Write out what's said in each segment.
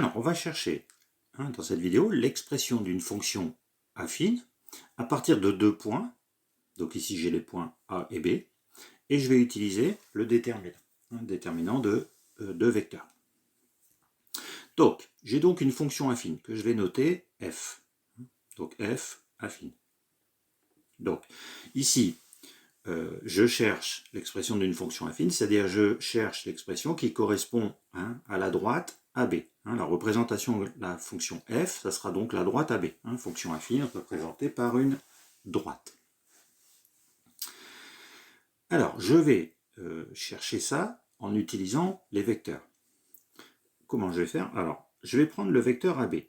Alors, on va chercher dans cette vidéo l'expression d'une fonction affine à partir de deux points. Donc ici, j'ai les points A et B. Et je vais utiliser le déterminant de deux vecteurs. Donc, j'ai donc une fonction affine que je vais noter f. Donc f affine. Donc, ici, je cherche l'expression d'une fonction affine, c'est-à-dire je cherche l'expression qui correspond à la droite AB. La représentation de la fonction f, ça sera donc la droite AB. Fonction affine représentée par une droite. Alors, je vais chercher ça en utilisant les vecteurs. Comment je vais faire? Alors, je vais prendre le vecteur AB.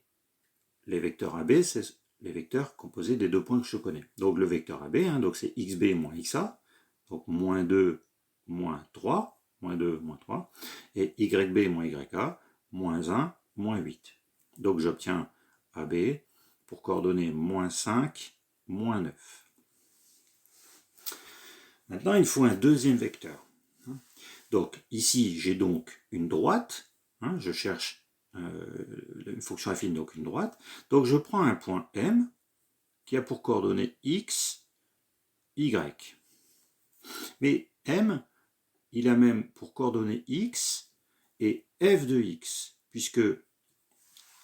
Les vecteurs AB, c'est les vecteurs composés des deux points que je connais. Donc le vecteur AB, donc c'est xb moins xa, donc moins 2, moins 3, moins 2, moins 3, et yb moins yk, moins 1, moins 8. Donc j'obtiens AB pour coordonnées moins 5, moins 9. Maintenant, il faut un deuxième vecteur. Donc ici, j'ai donc une droite, je cherche une fonction affine, donc une droite. Donc je prends un point M qui a pour coordonnées x, y. Mais M, il a même pour coordonnées x et f de x, puisque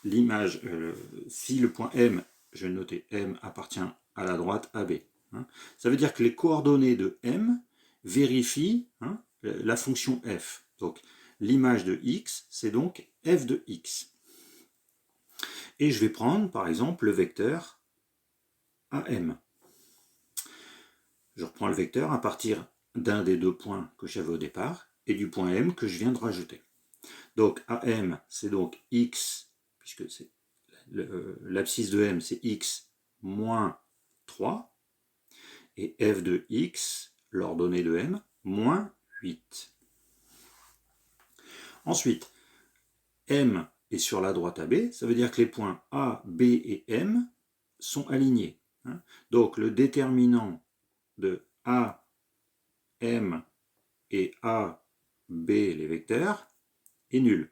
l'image, si le point M, je vais noter M, appartient à la droite AB. Ça veut dire que les coordonnées de M vérifient la fonction f. Donc l'image de x, c'est donc f de x. Et je vais prendre, par exemple, le vecteur AM. Je reprends le vecteur à partir d'un des deux points que j'avais au départ et du point M que je viens de rajouter. Donc AM, c'est donc x, puisque c'est l'abscisse de M, c'est x moins 3, et f de x, l'ordonnée de M, moins 8. Ensuite, M est sur la droite AB, ça veut dire que les points A, B et M sont alignés. Donc le déterminant de A, M et A, B, les vecteurs, est nul.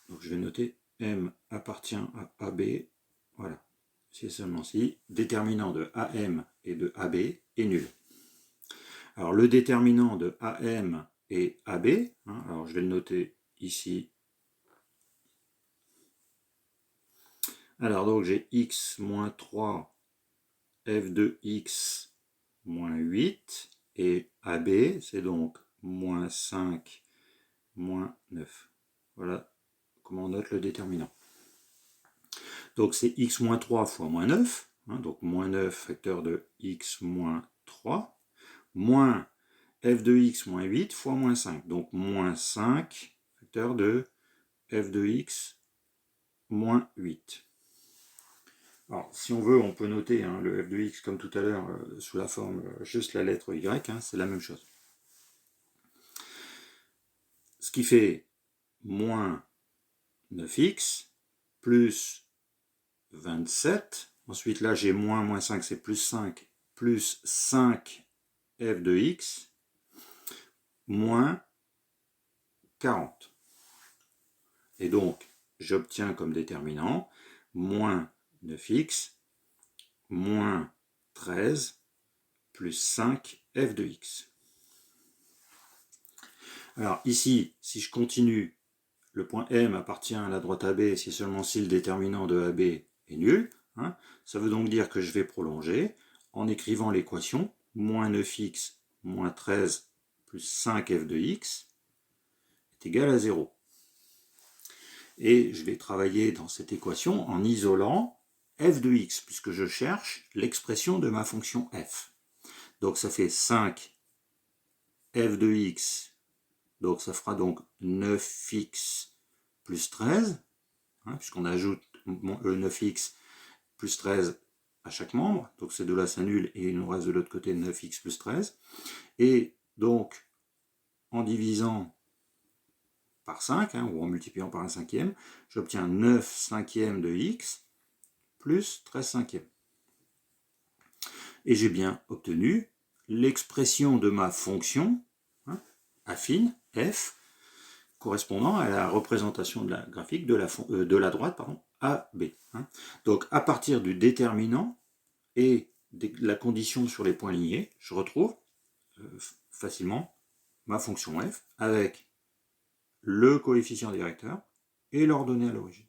Donc je vais noter M appartient à AB. Voilà, c'est seulement si. Déterminant de AM et de AB est nul. Alors le déterminant de AM et AB, alors je vais le noter ici. Alors donc j'ai x moins 3, f de x moins 8, et AB, c'est donc moins 5, moins 9. Voilà comment on note le déterminant. Donc c'est x moins 3 fois moins 9, donc moins 9 facteur de x moins 3, moins f de x moins 8 fois moins 5, donc moins 5 facteur de f de x moins 8. Alors, si on veut, on peut noter le f de x comme tout à l'heure sous la forme juste la lettre y, c'est la même chose. Ce qui fait moins 9x plus 27. Ensuite, là, j'ai moins 5, c'est plus 5, plus 5 f de x, moins 40. Et donc, j'obtiens comme déterminant moins 9x, moins 13, plus 5 f de x. Alors ici, si je continue, le point M appartient à la droite AB, c'est seulement si le déterminant de AB est nul. Ça veut donc dire que je vais prolonger en écrivant l'équation moins 9x moins 13 plus 5f de x est égal à 0. Et je vais travailler dans cette équation en isolant f de x, puisque je cherche l'expression de ma fonction f. Donc ça fait 5 f de x, donc ça fera donc 9x plus 13, puisqu'on ajoute 9x plus 13 à chaque membre, donc ces deux-là s'annulent et il nous reste de l'autre côté 9x plus 13. Et donc, en divisant par 5, ou en multipliant par un cinquième, j'obtiens 9 cinquièmes de x plus 13 cinquièmes. Et j'ai bien obtenu l'expression de ma fonction affine, f, correspondant à la représentation de la graphique de la droite AB. Donc à partir du déterminant et de la condition sur les points lignés, je retrouve facilement ma fonction f avec le coefficient directeur et l'ordonnée à l'origine.